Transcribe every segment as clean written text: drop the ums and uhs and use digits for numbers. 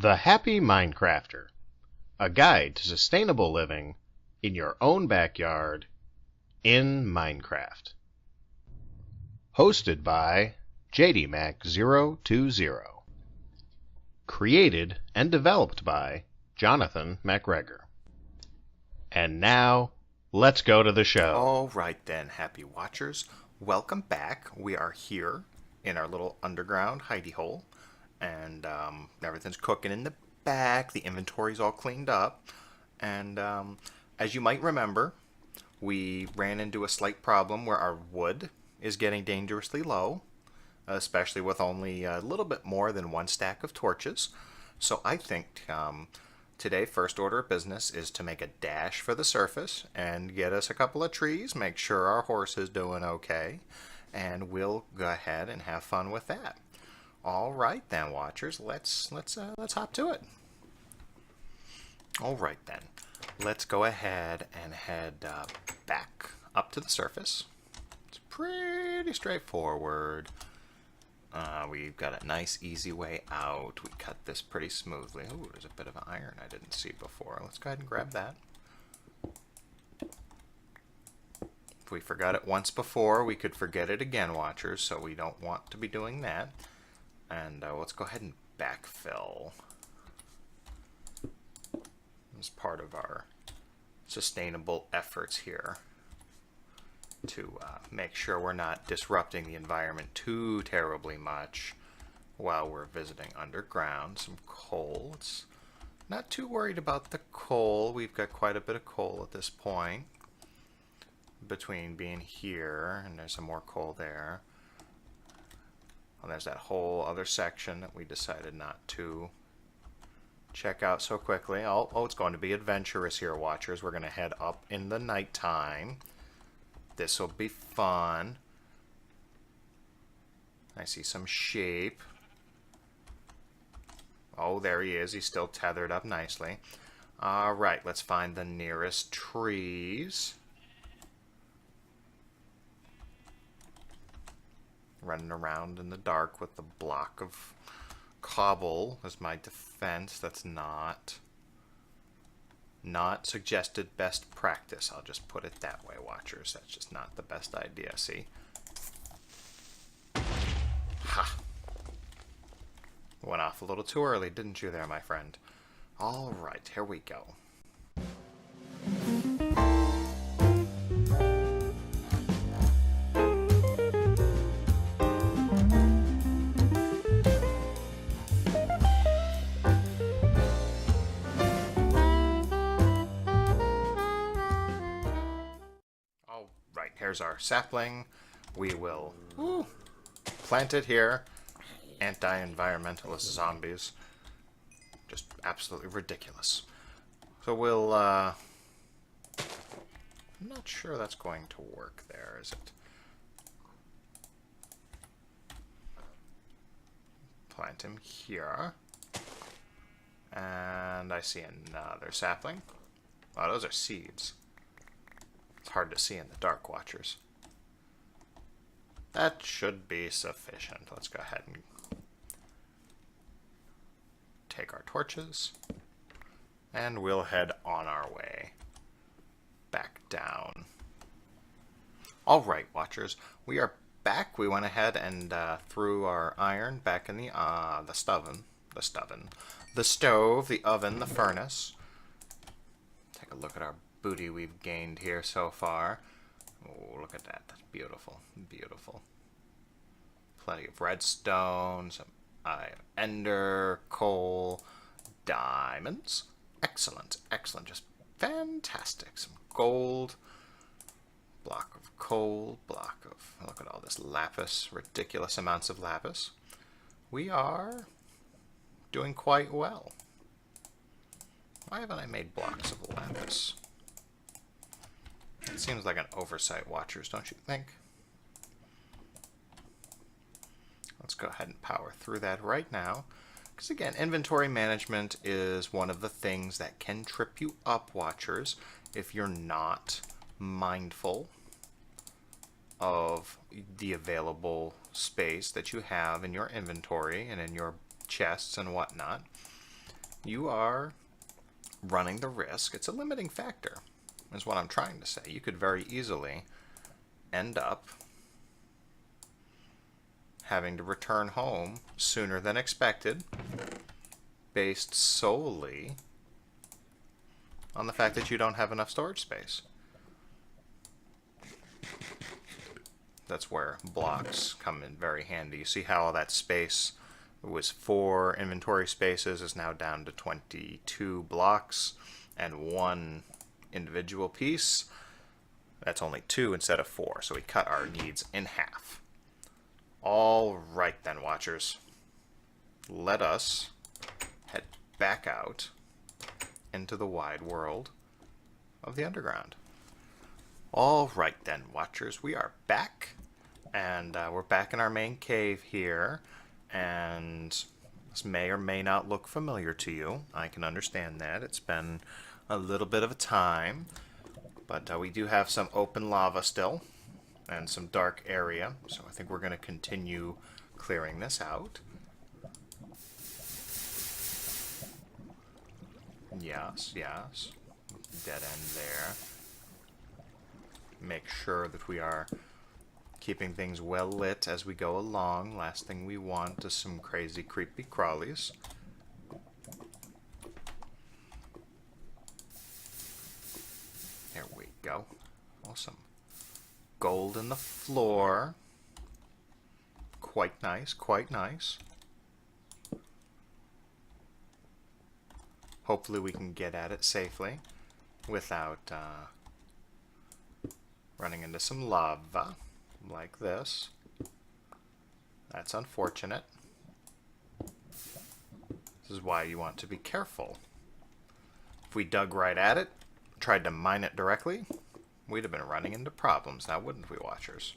The Happy MineCrafter, a guide to sustainable living in your own backyard in Minecraft. Hosted by JDMac020. Created and developed by Jonathan MacGregor. And now, let's go to the show. All right then, happy watchers. Welcome back. We are here in our little underground hidey hole. And everything's cooking in the back. The inventory's all cleaned up. And as you might remember, we ran into a slight problem where our wood is getting dangerously low, especially with only a little bit more than one stack of torches. So I think today, first order of business is to make a dash for the surface and get us a couple of trees, make sure our horse is doing okay, and we'll go ahead and have fun with that. All right then, watchers, let's hop to it. All right then, let's go ahead and head back up to the surface. It's pretty straightforward. We've got a nice, easy way out. We cut this pretty smoothly. Ooh, there's a bit of iron I didn't see before. Let's go ahead and grab that. If we forgot it once before, we could forget it again, watchers, so we don't want to be doing that. And let's go ahead and backfill as part of our sustainable efforts here to make sure we're not disrupting the environment too terribly much while we're visiting underground. Some coal. It's not too worried about the coal. We've got quite a bit of coal at this point between being here, and there's some more coal there. Well, there's that whole other section that we decided not to check out so quickly. Oh, it's going to be adventurous here, watchers. We're going to head up in the nighttime. This will be fun. I see some sheep. Oh, there he is. He's still tethered up nicely. All right, let's find the nearest trees. Running around in the dark with the block of cobble as my defense. That's not suggested best practice. I'll just put it that way, watchers. That's just not the best idea, see? Ha! Went off a little too early, didn't you there, my friend? All right, here we go. Here's our sapling. We will plant it here. Anti-environmentalist zombies. Just absolutely ridiculous. So we'll, I'm not sure that's going to work there, is it? Plant him here. And I see another sapling. Oh, those are seeds. It's hard to see in the dark, watchers. That should be sufficient. Let's go ahead and take our torches, and we'll head on our way back down. All right, watchers, we are back. We went ahead and threw our iron back in the stove, the oven, the furnace. Take a look at our booty we've gained here so far. Oh, look at that. That's beautiful. Beautiful. Plenty of redstone, some ender, coal, diamonds. Excellent. Excellent. Just fantastic. Some gold. Block of coal. Block of... Look at all this lapis. Ridiculous amounts of lapis. We are doing quite well. Why haven't I made blocks of lapis? It seems like an oversight, watchers, don't you think? Let's go ahead and power through that right now. Because again, inventory management is one of the things that can trip you up, watchers, if you're not mindful of the available space that you have in your inventory and in your chests and whatnot. you are running the risk. It's a limiting factor, is what I'm trying to say. You could very easily end up having to return home sooner than expected, based solely on the fact that you don't have enough storage space. That's where blocks come in very handy. You see how all that space was 4 inventory spaces is now down to 22 blocks and 1 individual piece. That's only 2 instead of 4, so we cut our needs in half. All right then, watchers. Let us head back out into the wide world of the underground. All right then, watchers. We are back, and we're back in our main cave here, and this may or may not look familiar to you. I can understand that. It's been a little bit of a time, but we do have some open lava still and some dark area, so I think we're going to continue clearing this out. Yes, yes. Dead end there. Make sure that we are keeping things well lit as we go along. Last thing we want is some crazy creepy crawlies. There we go. Awesome. Gold in the floor. Quite nice, quite nice. Hopefully we can get at it safely without running into some lava like this. That's unfortunate. This is why you want to be careful. If we dug right at it, tried to mine it directly, we'd have been running into problems now, wouldn't we, watchers?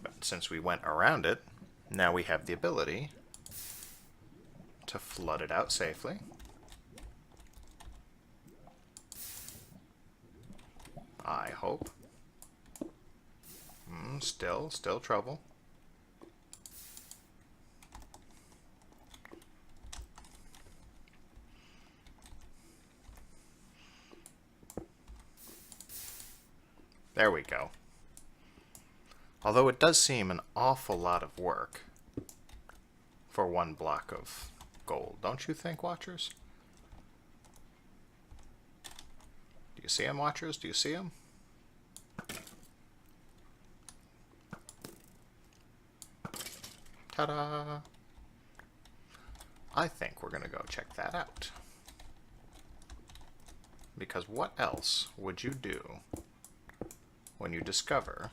But since we went around it, now we have the ability to flood it out safely. I hope. Still trouble. There we go. Although it does seem an awful lot of work for 1 block of gold, don't you think, watchers? Do you see him, watchers? Do you see him? Ta-da! I think we're going to go check that out. Because what else would you do when you discover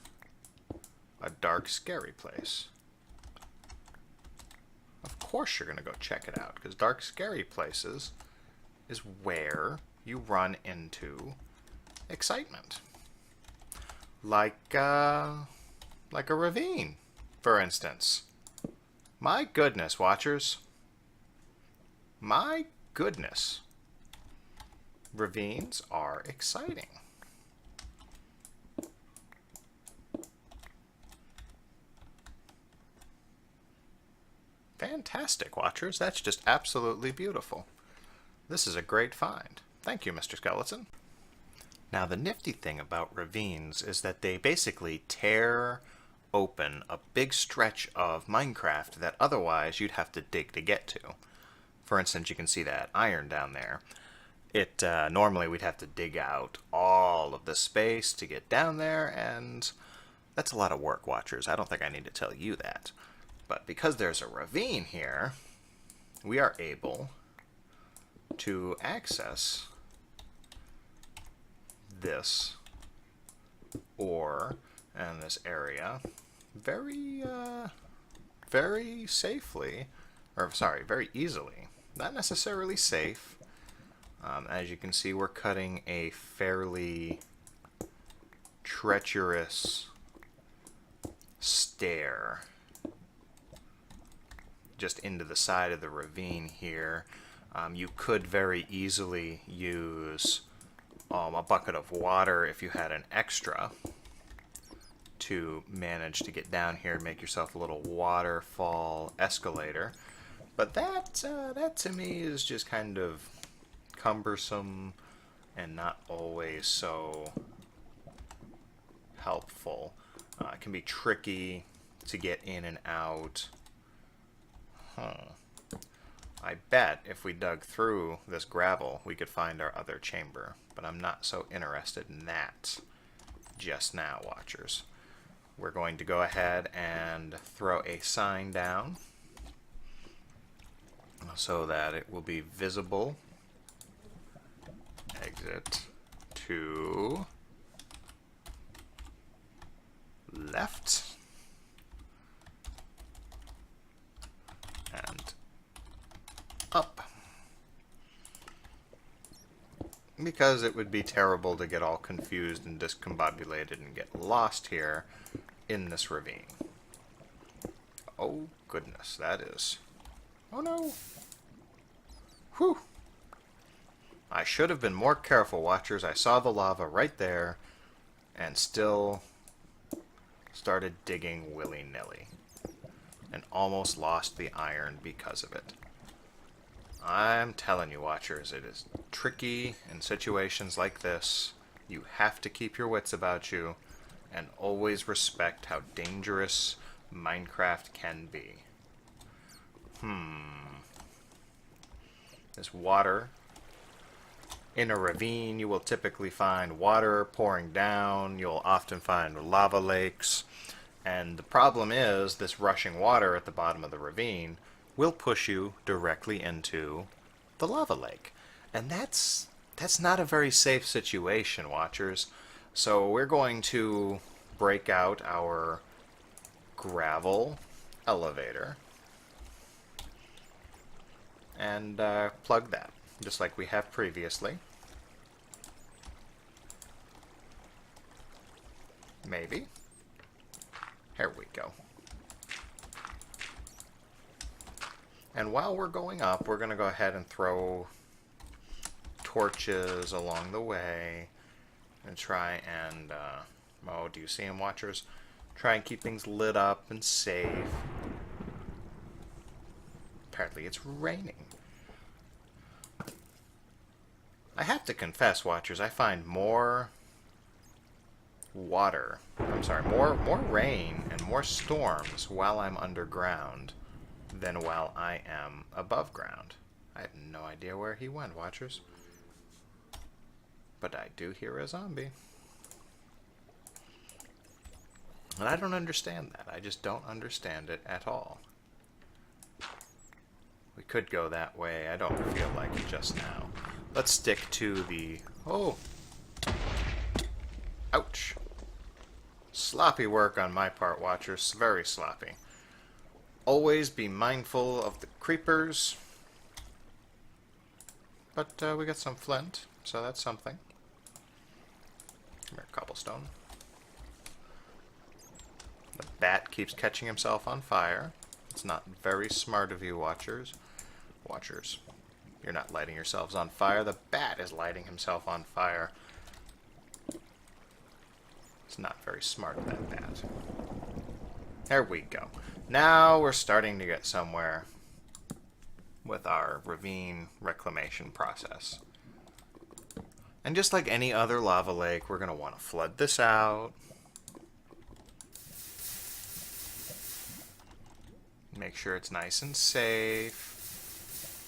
a dark, scary place? Of course you're going to go check it out, because dark, scary places is where you run into excitement. Like a ravine, for instance. My goodness, watchers. My goodness. Ravines are exciting. Fantastic, watchers. That's just absolutely beautiful. This is a great find. Thank you, Mr. Skeleton. Now, the nifty thing about ravines is that they basically tear open a big stretch of Minecraft that otherwise you'd have to dig to get to. For instance, you can see that iron down there. Normally we'd have to dig out all of the space to get down there, and that's a lot of work, watchers. I don't think I need to tell you that. But because there's a ravine here, we are able to access this ore and this area very safely, or sorry, very easily. Not necessarily safe. As you can see, we're cutting a fairly treacherous stair just into the side of the ravine here. You could very easily use a bucket of water if you had an extra to manage to get down here and make yourself a little waterfall escalator. But that to me is just kind of cumbersome and not always so helpful. It can be tricky to get in and out. I bet if we dug through this gravel, we could find our other chamber. But I'm not so interested in that just now, watchers. We're going to go ahead and throw a sign down so that it will be visible. Exit to left. And up. Because it would be terrible to get all confused and discombobulated and get lost here in this ravine. Oh goodness, that is... Oh no! Whew! I should have been more careful, watchers. I saw the lava right there and still started digging willy-nilly and almost lost the iron because of it. I'm telling you, watchers, it is tricky in situations like this. You have to keep your wits about you and always respect how dangerous Minecraft can be. This water. In a ravine, you will typically find water pouring down. You'll often find lava lakes. And the problem is, this rushing water at the bottom of the ravine will push you directly into the lava lake. And that's not a very safe situation, watchers. So we're going to break out our gravel elevator and plug that, just like we have previously. Maybe. Here we go. And while we're going up, we're going to go ahead and throw torches along the way and try and, oh, do you see them, watchers? Try and keep things lit up and safe. Apparently it's raining. I have to confess, watchers, I find more rain and more storms while I'm underground than while I am above ground. I have no idea where he went, watchers. But I do hear a zombie. And I don't understand that. I just don't understand it at all. We could go that way. I don't feel like it just now. Let's stick to the... Oh! Ouch! Sloppy work on my part, watchers. Very sloppy. Always be mindful of the creepers. But we got some flint, so that's something. Come here, cobblestone. The bat keeps catching himself on fire. It's not very smart of you, watchers. Watchers, you're not lighting yourselves on fire. The bat is lighting himself on fire. It's not very smart of that bat. There we go. Now we're starting to get somewhere with our ravine reclamation process. And just like any other lava lake, we're going to want to flood this out. Make sure it's nice and safe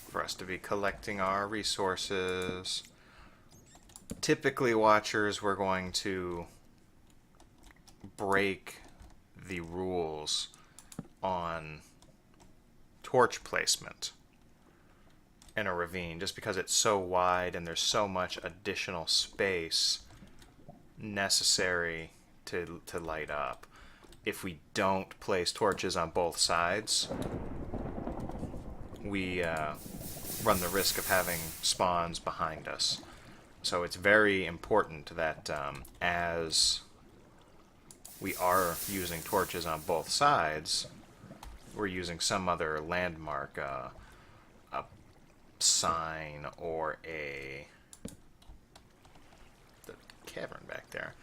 for us to be collecting our resources. Typically, watchers, we're going to break the rules on torch placement in a ravine just because it's so wide and there's so much additional space necessary to light up. If we don't place torches on both sides, we run the risk of having spawns behind us. So it's very important that as we are using torches on both sides, we're using some other landmark, a sign or the cavern back there,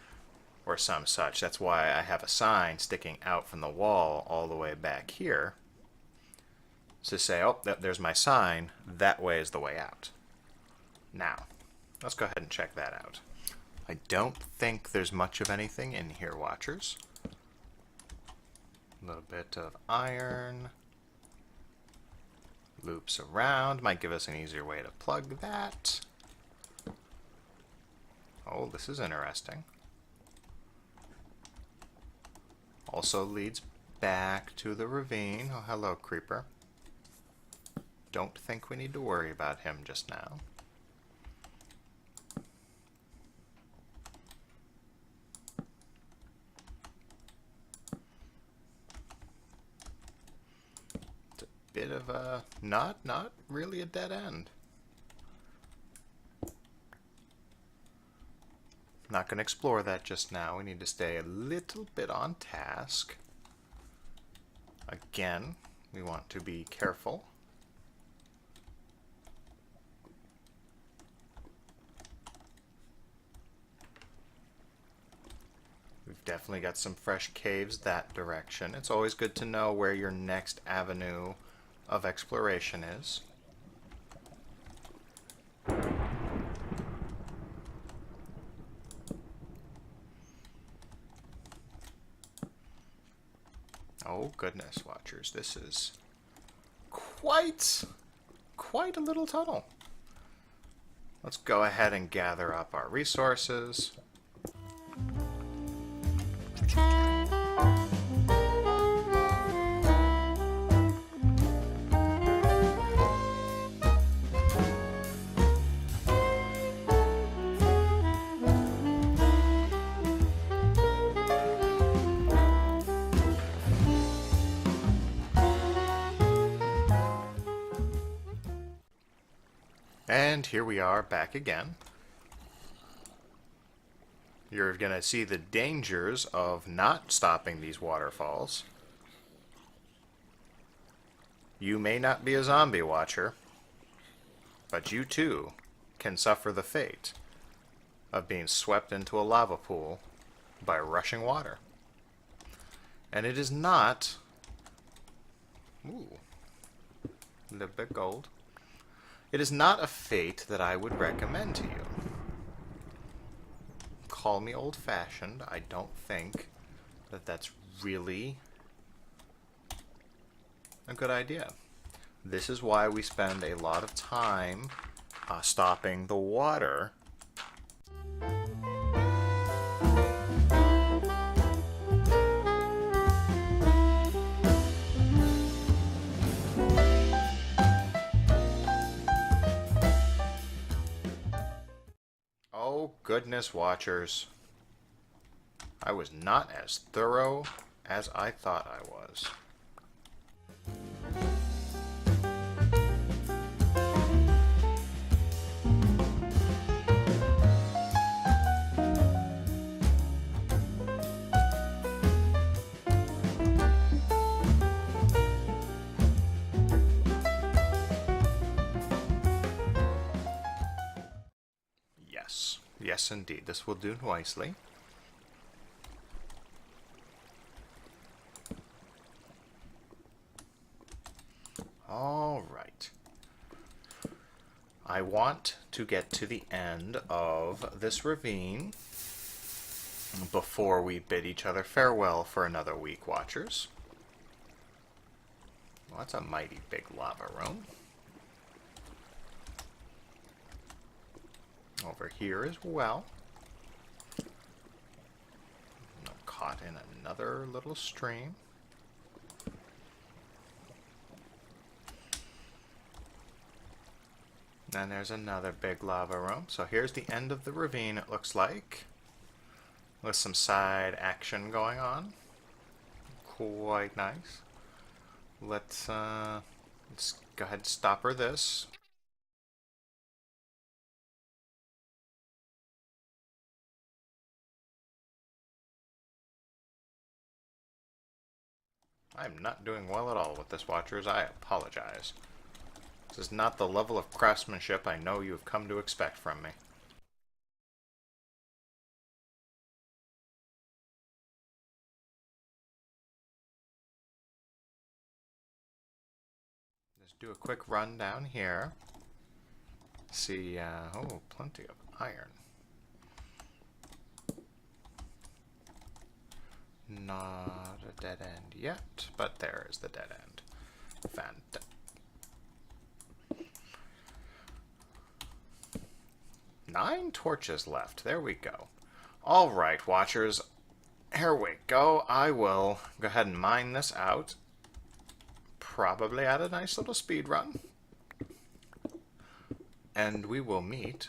or some such. That's why I have a sign sticking out from the wall all the way back here, to say, oh, there's my sign, that way is the way out. Now, let's go ahead and check that out. I don't think there's much of anything in here, watchers. A little bit of iron. Loops around. Might give us an easier way to plug that. Oh, this is interesting. Also leads back to the ravine. Oh, hello, creeper. Don't think we need to worry about him just now. It's a bit of a not really a dead end. Not going to explore that just now. We need to stay a little bit on task. Again, we want to be careful. We've definitely got some fresh caves that direction. It's always good to know where your next avenue of exploration is. Oh goodness, watchers, this is quite a little tunnel. Let's go ahead and gather up our resources. And here we are back again. You're going to see the dangers of not stopping these waterfalls. You may not be a zombie watcher, but you too can suffer the fate of being swept into a lava pool by rushing water. And it is not... Ooh, a little bit gold. It is not a fate that I would recommend to you. Call me old-fashioned. I don't think that that's really a good idea. This is why we spend a lot of time stopping the water. Oh, goodness, watchers. I was not as thorough as I thought I was. Yes, indeed. This will do nicely. All right. I want to get to the end of this ravine before we bid each other farewell for another week, watchers. Well, that's a mighty big lava room. Over here as well. I'm caught in another little stream. And there's another big lava room. So here's the end of the ravine, it looks like. With some side action going on. Quite nice. Let's go ahead and stopper this. I'm not doing well at all with this, watchers. I apologize. This is not the level of craftsmanship I know you have come to expect from me. Just do a quick run down here. See, oh, plenty of iron. Not a dead end yet, but there is the dead end. Fantastic. 9 torches left. There we go. Alright, watchers. Here we go. I will go ahead and mine this out. Probably at a nice little speed run. And we will meet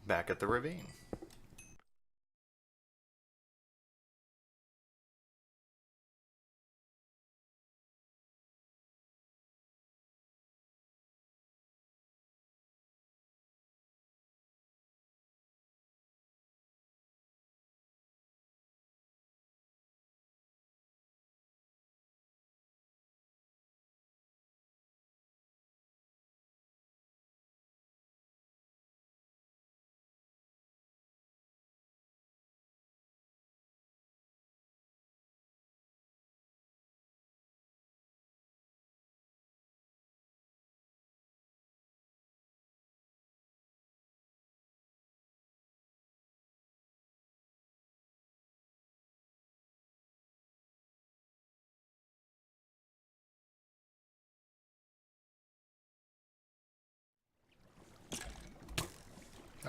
back at the ravine.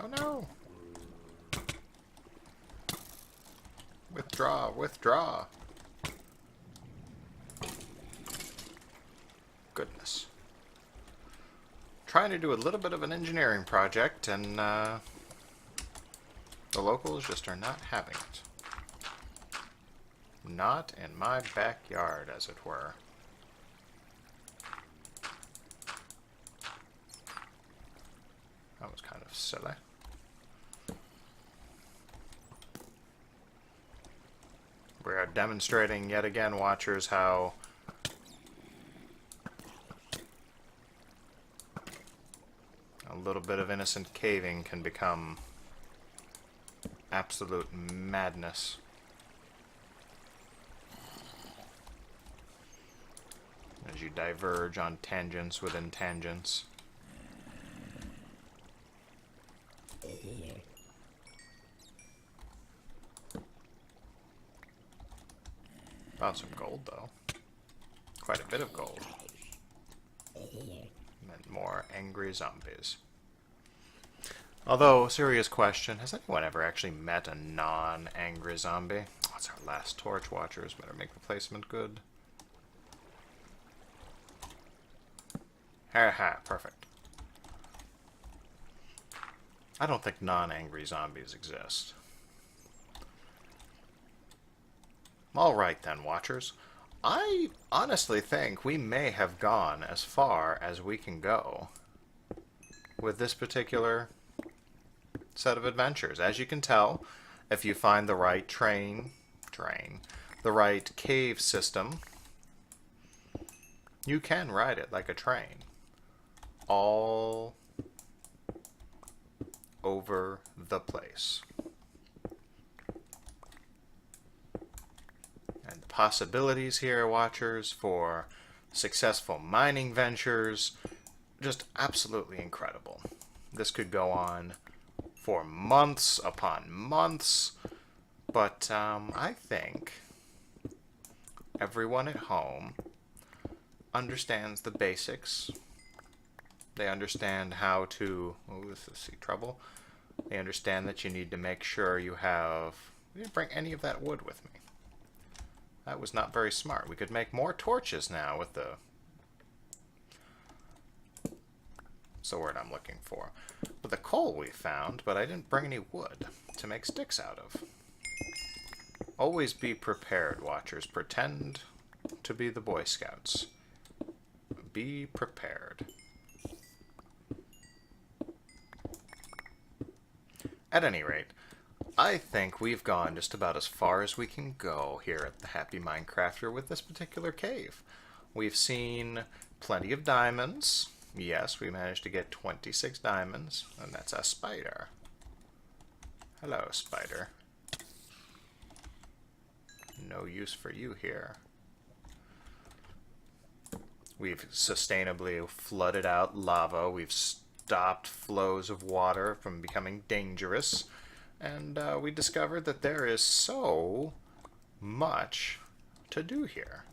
Oh no! Withdraw, withdraw! Goodness. Trying to do a little bit of an engineering project, and the locals just are not having it. Not in my backyard, as it were. That was kind of silly. We are demonstrating yet again, watchers, how a little bit of innocent caving can become absolute madness. As you diverge on tangents within tangents. Found some gold, though. Quite a bit of gold. And more angry zombies. Although, serious question, has anyone ever actually met a non-angry zombie? That's our last torch, watchers. Better make the placement good. Ha, perfect. I don't think non-angry zombies exist. Alright then, watchers. I honestly think we may have gone as far as we can go with this particular set of adventures. As you can tell, if you find the right the right cave system, you can ride it like a train. All over the place. And the possibilities here, watchers, for successful mining ventures, just absolutely incredible. This could go on for months upon months, but I think everyone at home understands the basics. They understand how to... Oh, this is sea trouble. They understand that you need to make sure you have... We didn't bring any of that wood with me. That was not very smart. We could make more torches now with the... That's the word I'm looking for. With the coal we found, but I didn't bring any wood to make sticks out of. Always be prepared, watchers. Pretend to be the Boy Scouts. Be prepared. At any rate, I think we've gone just about as far as we can go here at the Happy MineCrafter with this particular cave. We've seen plenty of diamonds. Yes, we managed to get 26 diamonds, and that's a spider. Hello, spider. No use for you here. We've sustainably flooded out lava. We've stopped flows of water from becoming dangerous. And we discovered that there is so much to do here.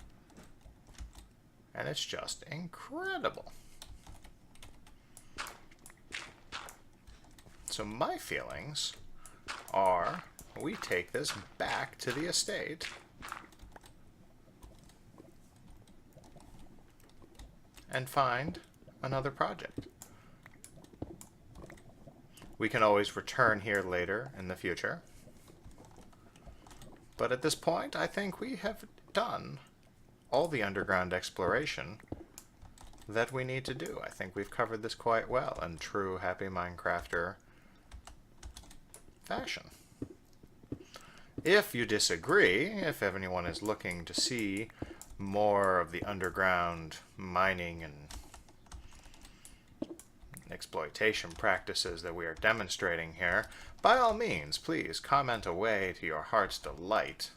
And it's just incredible. So my feelings are we take this back to the estate and find another project. We can always return here later in the future. But at this point, I think we have done all the underground exploration that we need to do. I think we've covered this quite well in true Happy MineCrafter fashion. If you disagree, if anyone is looking to see more of the underground mining and exploitation practices that we are demonstrating here, by all means, please comment away to your heart's delight,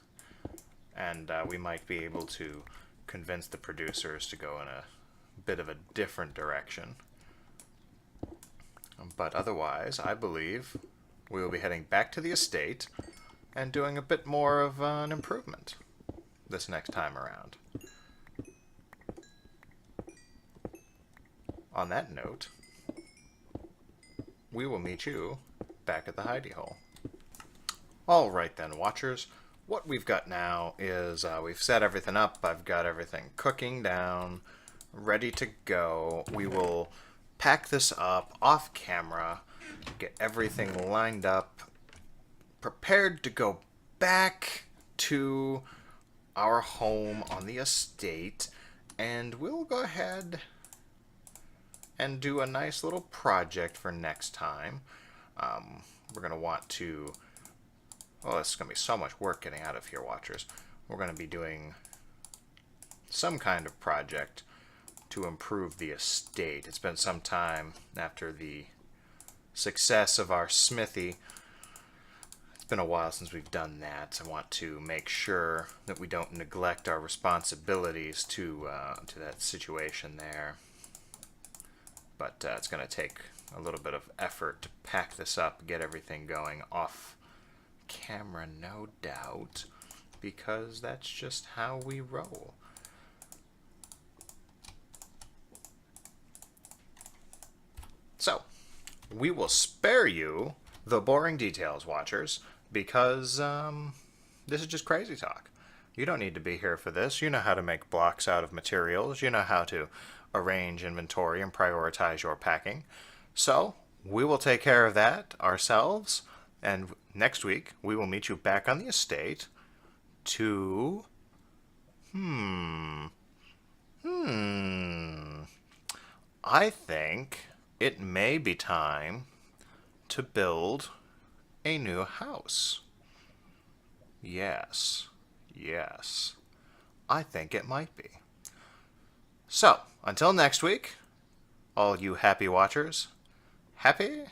and we might be able to convince the producers to go in a bit of a different direction. But otherwise, I believe we will be heading back to the estate and doing a bit more of an improvement this next time around. On that note, we will meet you back at the hidey hole. Alright then, watchers. What we've got now is we've set everything up. I've got everything cooking down, ready to go. We will pack this up off camera, get everything lined up, prepared to go back to our home on the estate, and we'll go ahead and do a nice little project for next time. We're going to want to... Oh, it's going to be so much work getting out of here, watchers. We're going to be doing some kind of project to improve the estate. It's been some time after the success of our smithy. It's been a while since we've done that. I want to make sure that we don't neglect our responsibilities to that situation there. But it's going to take a little bit of effort to pack this up, get everything going off camera, no doubt, because that's just how we roll. So, we will spare you the boring details, watchers, because this is just crazy talk. You don't need to be here for this. You know how to make blocks out of materials. You know how to arrange inventory and prioritize your packing. So, we will take care of that ourselves, and next week we will meet you back on the estate to... I think it may be time to build a new house. Yes, yes. I think it might be. So, until next week, all you happy watchers, happy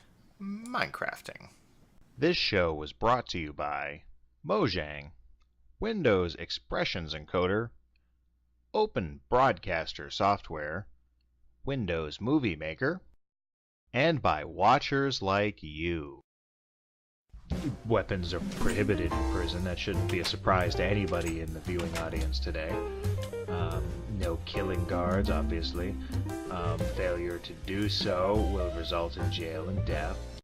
MineCrafting. This show was brought to you by Mojang, Windows Expressions Encoder, Open Broadcaster Software, Windows Movie Maker, and by watchers like you. Weapons are prohibited in prison. That shouldn't be a surprise to anybody in the viewing audience today. No killing guards, obviously. Failure to do so will result in jail and death.